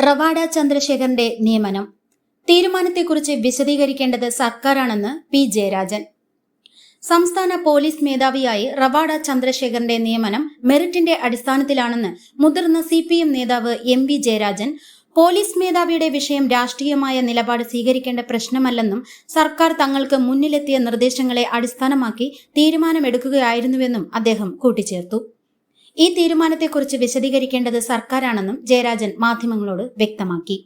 റവാഡ ചന്ദ്രശേഖരന്റെ നിയമനം തീരുമാനത്തെക്കുറിച്ച് വിശദീകരിക്കേണ്ടത് സർക്കാരാണെന്ന് പി ജയരാജൻ. സംസ്ഥാന പോലീസ് മേധാവിയായി റവാഡ ചന്ദ്രശേഖരന്റെ നിയമനം മെറിറ്റിന്റെ അടിസ്ഥാനത്തിലാണെന്ന് മുതിർന്ന CPM നേതാവ് MV ജയരാജൻ പോലീസ് മേധാവിയുടെ വിഷയം രാഷ്ട്രീയമായ നിലപാട് സ്വീകരിക്കേണ്ട പ്രശ്നമല്ലെന്നും സർക്കാർ തങ്ങൾക്ക് മുന്നിലെത്തിയ നിർദ്ദേശങ്ങളെ അടിസ്ഥാനമാക്കി തീരുമാനമെടുക്കുകയായിരുന്നുവെന്നും അദ്ദേഹം കൂട്ടിച്ചേർത്തു. ഈ തീരുമാനത്തെക്കുറിച്ച് വിശദീകരിക്കേണ്ടത് സർക്കാരാണെന്നും ജയരാജൻ മാധ്യമങ്ങളോട് വ്യക്തമാക്കി.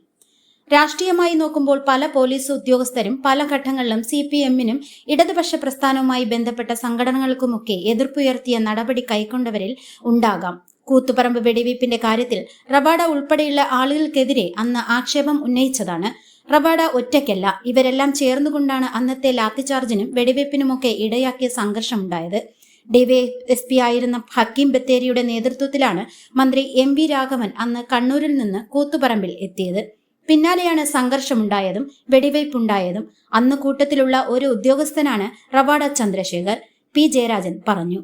രാഷ്ട്രീയമായി നോക്കുമ്പോൾ പല പോലീസ് ഉദ്യോഗസ്ഥരും പല ഘട്ടങ്ങളിലും CPM-നും ഇടതുപക്ഷ പ്രസ്ഥാനവുമായി ബന്ധപ്പെട്ട സംഘടനകൾക്കുമൊക്കെ എതിർപ്പുയർത്തിയ നടപടി കൈക്കൊണ്ടവരിൽ ഉണ്ടാകാം. കൂത്തുപറമ്പ് വെടിവയ്പിന്റെ കാര്യത്തിൽ റവാഡ ഉൾപ്പെടെയുള്ള ആളുകൾക്കെതിരെ അന്ന് ആക്ഷേപം ഉന്നയിച്ചതാണ്. റവാഡ ഒറ്റയ്ക്കല്ല, ഇവരെല്ലാം ചേർന്നുകൊണ്ടാണ് അന്നത്തെ ലാത്തിചാർജിനും വെടിവയ്പ്പിനുമൊക്കെ ഇടയാക്കിയ സംഘർഷമുണ്ടായത്. DYSP ആയിരുന്ന ഹക്കീം ബത്തേരിയുടെ നേതൃത്വത്തിലാണ് മന്ത്രി MV രാഘവൻ അന്ന് കണ്ണൂരിൽ നിന്ന് കൂത്തുപറമ്പിൽ എത്തിയത്. പിന്നാലെയാണ് സംഘർഷമുണ്ടായതും വെടിവയ്പുണ്ടായതും. അന്ന് കൂട്ടത്തിലുള്ള ഒരു ഉദ്യോഗസ്ഥനാണ് റവാഡ ചന്ദ്രശേഖർ, പി ജയരാജൻ പറഞ്ഞു.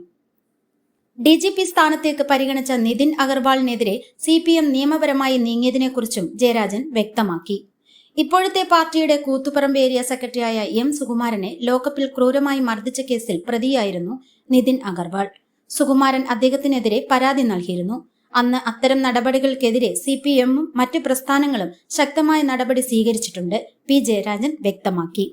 DGP സ്ഥാനത്തേക്ക് പരിഗണിച്ച നിതിൻ അഗർവാളിനെതിരെ CPM നിയമപരമായി നീങ്ങിയതിനെക്കുറിച്ചും ജയരാജൻ വ്യക്തമാക്കി. ഇപ്പോഴത്തെ പാർട്ടിയുടെ കൂത്തുപറമ്പ് ഏരിയ സെക്രട്ടറിയായ M സുകുമാരനെ ലോക്കപ്പിൽ ക്രൂരമായി മർദ്ദിച്ച കേസിൽ പ്രതിയായിരുന്നു നിതിൻ അഗർവാൾ. സുകുമാരൻ അദ്ദേഹത്തിനെതിരെ പരാതി നൽകിയിരുന്നു. അന്ന് അത്തരം നടപടികൾക്കെതിരെ CPM-ഉം മറ്റു പ്രസ്ഥാനങ്ങളും ശക്തമായ നടപടി സ്വീകരിച്ചിട്ടുണ്ട്, പി ജയരാജൻ വ്യക്തമാക്കി.